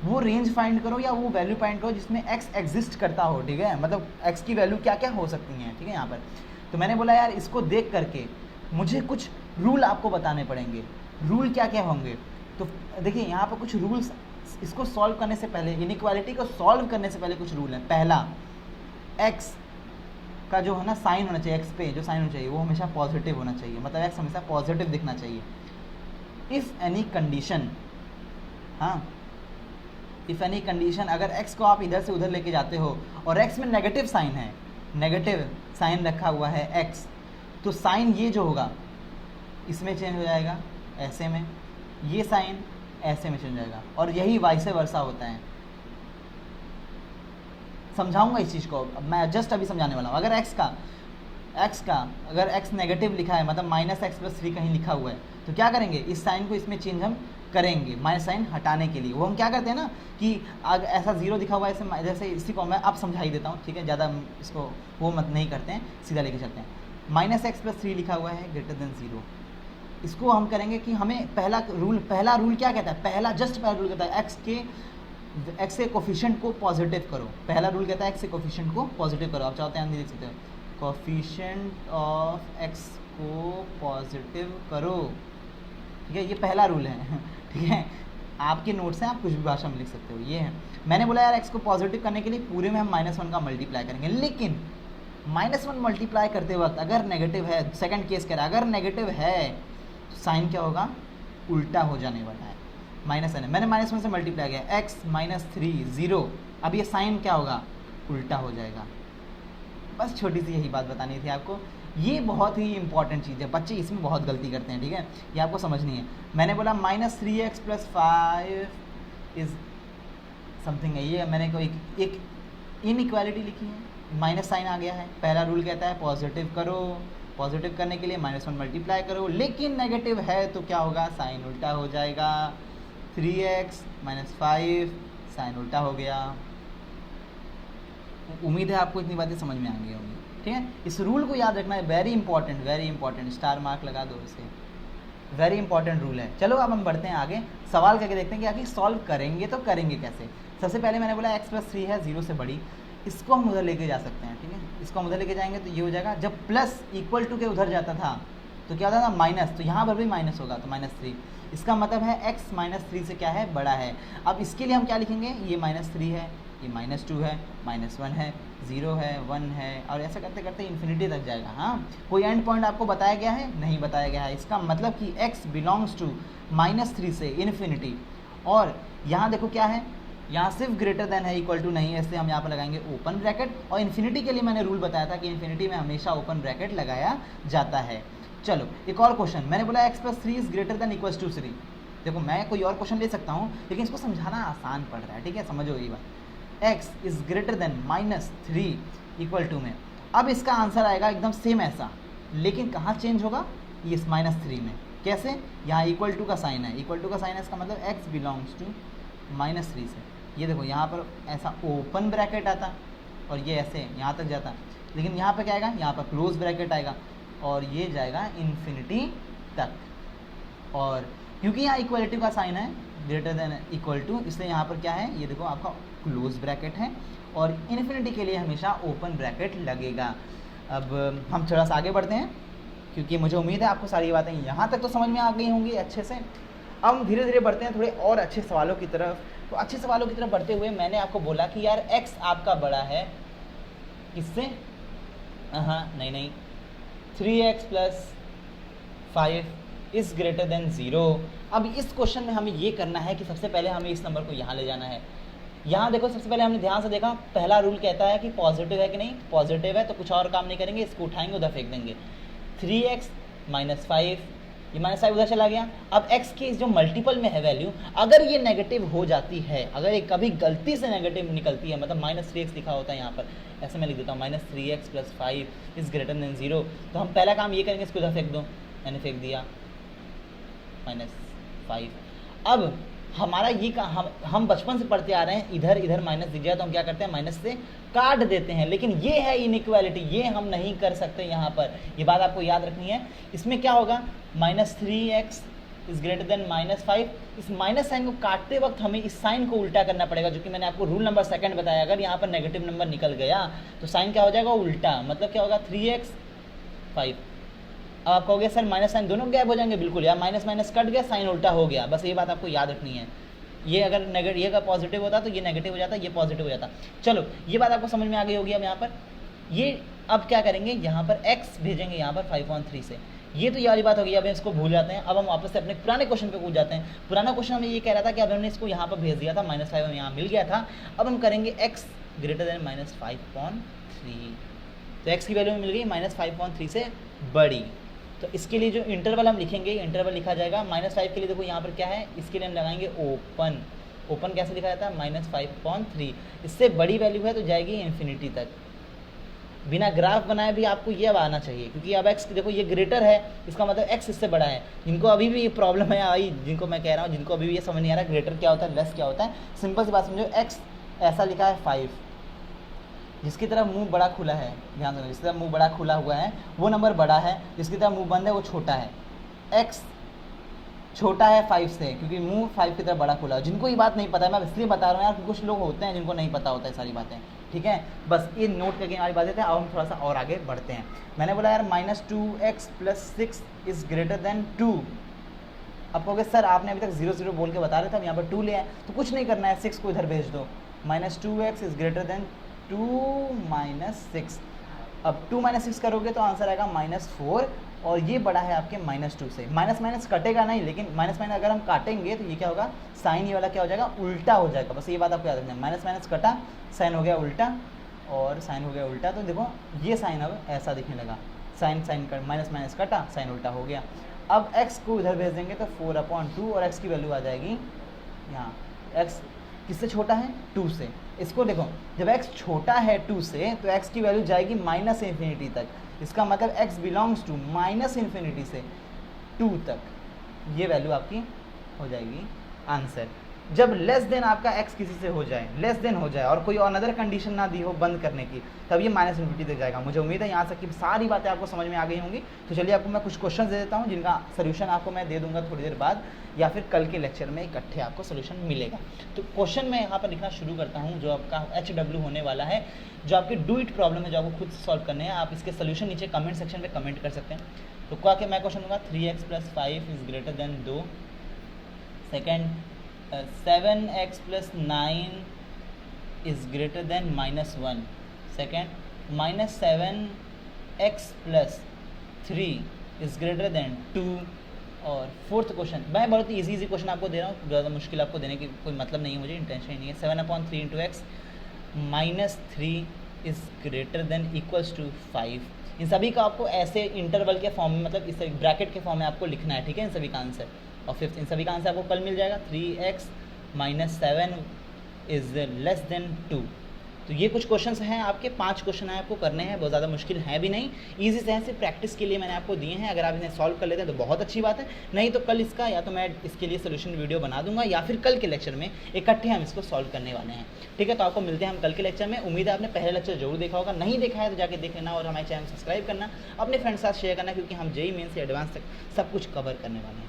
वो रेंज फाइंड करो या वो वैल्यू फाइंड करो जिसमें x एग्जिस्ट करता हो, ठीक है, मतलब x की वैल्यू क्या क्या हो सकती हैं, ठीक है। यहाँ पर तो मैंने बोला यार इसको देख करके मुझे कुछ रूल आपको बताने पड़ेंगे। रूल क्या क्या होंगे? तो देखिए यहाँ पर कुछ रूल्स, इसको सॉल्व करने से पहले, इनइक्वालिटी को सॉल्व करने से पहले कुछ रूल है। पहला, x का जो है ना साइन होना चाहिए, x पे जो साइन होना चाहिए वो हमेशा पॉजिटिव होना चाहिए, मतलब x हमेशा पॉजिटिव दिखना चाहिए। इफ़ एनी कंडीशन, हाँ, इफ़ एनी कंडीशन, अगर x को आप इधर से उधर लेके जाते हो और x में नेगेटिव साइन है, नेगेटिव साइन रखा हुआ है x, तो साइन ये जो होगा इसमें चेंज हो जाएगा ऐसे में, ये साइन ऐसे में चेंज हो जाएगा, और यही वाइस वर्सा होता है। समझाऊंगा इस चीज़ को, मैं जस्ट अभी समझाने वाला हूँ। अगर x का अगर x नेगेटिव लिखा है, मतलब -x+3 कहीं लिखा हुआ है, तो क्या करेंगे, इस साइन को इसमें चेंज हम करेंगे माइनस साइन हटाने के लिए। वो हम क्या करते हैं ना कि अगर ऐसा 0 दिखा हुआ है ऐसे, जैसे इसी को मैं अब समझा ही देता हूँ, ठीक है, ज़्यादा इसको वो मत नहीं करते हैं, सीधा लेके चलते हैं। -x+3 लिखा हुआ है ग्रेटर देन 0, इसको हम करेंगे कि हमें पहला रूल क्या कहता है, पहला रूल कहता है x के कोफिशिएंट को पॉजिटिव करो। पहला रूल कहता है x के कोफिशिएंट को पॉजिटिव करो। आप चाहते हैं देख सकते हो, कोफिशिएंट ऑफ x को पॉजिटिव करो, ठीक है, ये पहला रूल है, ठीक है। आपके नोट्स हैं, आप कुछ भी भाषा में लिख सकते हो, ये है। मैंने बोला यार x को पॉजिटिव करने के लिए पूरे में हम -1 का मल्टीप्लाई करेंगे, लेकिन -1 मल्टीप्लाई करते वक्त अगर नेगेटिव है, सेकंड केस कह रहा है, अगर नेगेटिव है तो साइन क्या होगा, उल्टा हो जाने वाला है। -n है, मैंने -1 से मल्टीप्लाई किया, x -3 0, अब ये साइन क्या होगा, उल्टा हो जाएगा। बस छोटी सी यही बात बतानी थी आपको। ये बहुत ही इंपॉर्टेंट चीज़ है, बच्चे इसमें बहुत गलती करते हैं, ठीक है, ये आपको समझनी है। मैंने बोला -3x + 5 इज समथिंग है, ये मैंने कोई एक इनइक्वालिटी लिखी है, माइनस साइन आ गया है। पहला रूल कहता है पॉजिटिव करो, पॉजिटिव करने के लिए -1 मल्टीप्लाई करो, लेकिन नेगेटिव है तो क्या होगा, साइन उल्टा हो जाएगा। 3x - 5 साइन उल्टा हो गया। उम्मीद है आपको इतनी बातें समझ में आ गई होंगी, ठीक है। इस रूल को याद रखना है, वेरी इंपॉर्टेंट, स्टार मार्क लगा दो इसे, वेरी इंपॉर्टेंट रूल है। चलो अब हम बढ़ते हैं आगे, सवाल करके देखते हैं कि आखिर सॉल्व करेंगे तो करेंगे कैसे। सबसे पहले मैंने बोला x+3 है 0 से बड़ी, इसको हम उधर लेके जा सकते हैं, ठीक है, इसको हम उधर लेके जाएंगे तो ये हो जाएगा। जब प्लस इक्वल टू के उधर जाता था तो क्या होता था, माइनस, तो यहाँ पर भी माइनस होगा, तो -3, इसका मतलब है x -3 से क्या है, बड़ा है। अब इसके लिए हम क्या लिखेंगे, ये -3 है, ये -2 है, -1 है, 0 है, 1 है, और ऐसा करते करते इन्फिनिटी तक जाएगा। हाँ, कोई एंड पॉइंट आपको बताया गया है, नहीं बताया गया है। इसका मतलब कि x बिलोंग्स टू -3 से इन्फिनिटी, और यहाँ देखो क्या है, यहाँ सिर्फ ग्रेटर देन है, इक्वल टू नहीं है, इसलिए हम यहाँ पर लगाएंगे ओपन ब्रैकेट। और इन्फिनिटी के लिए मैंने रूल बताया था कि इन्फिनिटी में हमेशा ओपन ब्रैकेट लगाया जाता है। चलो एक और क्वेश्चन, मैंने बोला x+3 is greater than equal to 3। देखो मैं कोई और क्वेश्चन ले सकता हूँ, लेकिन इसको समझाना आसान पड़ रहा है, ठीक है, समझो ये बात। x is greater than -3 equal to में, अब इसका आंसर आएगा एकदम सेम ऐसा, लेकिन कहाँ चेंज होगा, ये -3 में। कैसे, यहाँ इक्वल टू का साइन है, इक्वल टू का साइन है, इसका मतलब x बिलोंग्स टू -3 से। ये देखो यहाँ पर ऐसा ओपन ब्रैकेट आता और ये ऐसे यहाँ तक जाता, लेकिन यहाँ पर क्या आएगा, यहाँ पर क्लोज ब्रैकेट आएगा और ये जाएगा इन्फिनिटी तक। और क्योंकि यहाँ इक्वलिटी का साइन है, ग्रेटर देन इक्वल टू, इसलिए यहाँ पर क्या है, ये देखो आपका क्लोज ब्रैकेट है, और इन्फिनिटी के लिए हमेशा ओपन ब्रैकेट लगेगा। अब हम थोड़ा सा आगे बढ़ते हैं, क्योंकि मुझे उम्मीद है आपको सारी बातें यहाँ तक तो समझ में आ गई होंगी अच्छे से। अब हम धीरे धीरे बढ़ते हैं थोड़े और अच्छे सवालों की तरफ। तो अच्छे सवालों की तरफ बढ़ते हुए मैंने आपको बोला कि यार x आपका बड़ा है किससे, हाँ नहीं 3x + 5 इज़ ग्रेटर देन 0। अब इस क्वेश्चन में हमें ये करना है कि सबसे पहले हमें इस नंबर को यहाँ ले जाना है। यहाँ देखो, सबसे पहले हमने ध्यान से देखा, पहला रूल कहता है कि पॉजिटिव है कि नहीं, पॉजिटिव है तो कुछ और काम नहीं करेंगे, इसको उठाएंगे उधर फेंक देंगे। 3x माइनस 5, ये माइनस 5 उधर चला गया। अब x की जो मल्टीपल में है वैल्यू, अगर ये नेगेटिव हो जाती है, अगर ये कभी गलती से नेगेटिव निकलती है, मतलब माइनस 3x लिखा होता है यहाँ पर, ऐसे मैं लिख देता हूँ minus 3x plus 5 is greater then 0, तो हम पहला काम ये करेंगे, इसको उधर फेंक दो, मैंने फेंक दिया -5। अब हमारा ये हम बचपन से पढ़ते आ रहे हैं, इधर इधर माइनस दिख जाए तो हम क्या करते हैं, माइनस से काट देते हैं, लेकिन ये है इनइक्वालिटी, ये हम नहीं कर सकते यहाँ पर, ये बात आपको याद रखनी है। इसमें क्या होगा, -3x इज ग्रेटर देन -5, इस माइनस साइन को काटते वक्त हमें इस साइन को उल्टा करना पड़ेगा, जो कि मैंने आपको रूल नंबर 2 बताया। अगर यहाँ पर नेगेटिव नंबर निकल गया तो साइन क्या हो जाएगा, उल्टा, मतलब क्या होगा 3x 5। अब आप कहोगे सर माइनस साइन दोनों गैप हो जाएंगे, बिल्कुल यार, माइनस माइनस कट गया, साइन उल्टा हो गया, बस ये बात आपको याद रखनी है। ये अगर नेगेटिव, ये अगर पॉजिटिव होता तो ये नेगेटिव हो जाता, ये पॉजिटिव हो जाता। चलो ये बात आपको समझ में आ गई होगी। अब यहाँ पर ये अब क्या करेंगे, यहाँ पर x भेजेंगे यहाँ पर 5/3 से, ये तो ये वाली बात होगी। अब इसको भूल जाते हैं, अब हम वापस से अपने पुराने क्वेश्चन पे कूद जाते हैं। पुराना क्वेश्चन हमें ये कह रहा था कि अब हमने इसको यहाँ पर भेज दिया था, -5 हमें यहाँ मिल गया था। अब हम करेंगे x ग्रेटर देन -5/3, तो x की वैल्यू में मिल गई -5/3 से बड़ी। तो इसके लिए जो इंटरवल हम लिखेंगे, इंटरवल लिखा जाएगा -5 के लिए, देखो यहाँ पर क्या है, इसके लिए हम लगाएंगे ओपन। ओपन कैसे लिखा जाता है, -5/3, इससे बड़ी वैल्यू है तो जाएगी इन्फिनिटी तक। बिना ग्राफ बनाए भी आपको ये अब आना चाहिए, क्योंकि अब x देखो ये ग्रेटर है, इसका मतलब x इससे बड़ा है। जिनको अभी भी ये प्रॉब्लम है आई, जिनको मैं कह रहा हूँ, जिनको अभी भी ये समझ नहीं आ रहा ग्रेटर क्या होता है, लेस क्या होता है, सिंपल सी बात समझो, x ऐसा लिखा है 5, जिसकी तरफ मुंह बड़ा खुला है, ध्यान देना, जिसकी तरफ मुंह बड़ा खुला हुआ है वो नंबर बड़ा है, जिसकी तरफ मुंह बंद है वो छोटा है। x छोटा है 5 से, क्योंकि मुंह 5 की तरफ बड़ा खुला है। जिनको ये बात नहीं पता है, मैं इसलिए बता रहा हूँ यार, कुछ लोग होते हैं जिनको नहीं पता होता है सारी बातें, ठीक है, बस ये नोट करके हमारी बातें थे। अब हम थोड़ा सा और आगे बढ़ते हैं। मैंने बोला यार -2x + 6 इज़ ग्रेटर देन 2। अब कहोगे सर आपने अभी तक 0 0 बोल के बता रहे थे, अब यहाँ पर 2 ले आए, तो कुछ नहीं करना है, 6 को इधर भेज दो, -2x इज़ ग्रेटर देन 2 - 6। अब 2 - 6 करोगे तो आंसर आएगा -4, और ये बड़ा है आपके -2 से। माइनस माइनस कटेगा नहीं, लेकिन माइनस माइनस अगर हम काटेंगे तो ये क्या होगा, साइन ये वाला क्या हो जाएगा, उल्टा हो जाएगा। बस ये बात आपको याद रखना है, माइनस माइनस कटा, साइन हो गया उल्टा, और साइन हो गया उल्टा, तो देखो ये साइन अब ऐसा दिखने लगा, sign sign cut, minus minus कटा, साइन उल्टा हो गया। अब x को इधर भेज देंगे तो 4/2, और x की वैल्यू आ जाएगी यहाँ, x किससे छोटा है, 2 से। इसको देखो, जब x छोटा है 2 से तो x की वैल्यू जाएगी -∞ तक। इसका मतलब x बिलोंग्स टू -∞ से 2 तक, ये वैल्यू आपकी हो जाएगी आंसर। जब लेस देन आपका x किसी से हो जाए, लेस देन हो जाए और कोई अनदर कंडीशन ना दी हो बंद करने की, तब ये -∞ तक जाएगा। मुझे उम्मीद है यहाँ तक की सारी बातें आपको समझ में आ गई होंगी। तो चलिए आपको मैं कुछ क्वेश्चन दे देता हूँ, जिनका सोल्यूशन आपको मैं दे दूंगा थोड़ी देर बाद, या फिर कल के लेक्चर में इकट्ठे आपको सोल्यूशन मिलेगा। तो क्वेश्चन मैं यहाँ पर लिखना शुरू करता हूँ, जो आपका HW होने वाला है, जो आपकी डू इट प्रॉब्लम है, जो आपको खुद सॉल्व करने हैं। आप इसके सोल्यूशन नीचे कमेंट सेक्शन में कमेंट कर सकते हैं। तो क्या कि मैं क्वेश्चन दूंगा, 3x + 5 is greater then 2। Second, 7x + 9 is greater then -1। Second, -7x + 3 is greater then 2। और फोर्थ क्वेश्चन, मैं बहुत ही इजी क्वेश्चन आपको दे रहा हूँ, ज़्यादा मुश्किल आपको देने की कोई मतलब नहीं है, मुझे इंटेंशन नहीं है। 7/3 × x -3 is greater than equals to 5। इन सभी का आपको ऐसे इंटरवल के फॉर्म में, मतलब इस ब्रैकेट के फॉर्म में आपको लिखना है, ठीक है, इन सभी का आंसर। और फिफ्थ, इन सभी का आंसर आपको कल मिल जाएगा, 3x - 7 इज़ लेस देन 2। तो ये कुछ क्वेश्चंस हैं आपके, 5 क्वेश्चन हैं आपको करने हैं, बहुत ज़्यादा मुश्किल है भी नहीं, ईजी से हैं, सिर्फ प्रैक्टिस के लिए मैंने आपको दिए हैं। अगर आप इन्हें सॉल्व कर लेते हैं तो बहुत अच्छी बात है, नहीं तो कल इसका या तो मैं इसके लिए सोल्यूशन वीडियो बना दूंगा, या फिर कल के लेक्चर में इकट्ठे हम इसको सॉल्व करने वाले हैं, ठीक है। तो आपको मिलते हैं हम कल के लेक्चर में। उम्मीद है आपने पहले लेक्चर जरूर देखा होगा, नहीं देखा है तो जाके देख लेना, और हमारे चैनल सब्सक्राइब करना, अपने फ्रेंड्स के साथ शेयर करना, क्योंकि हम JEE मेन से एडवांस तक सब कुछ कवर करने वाले हैं।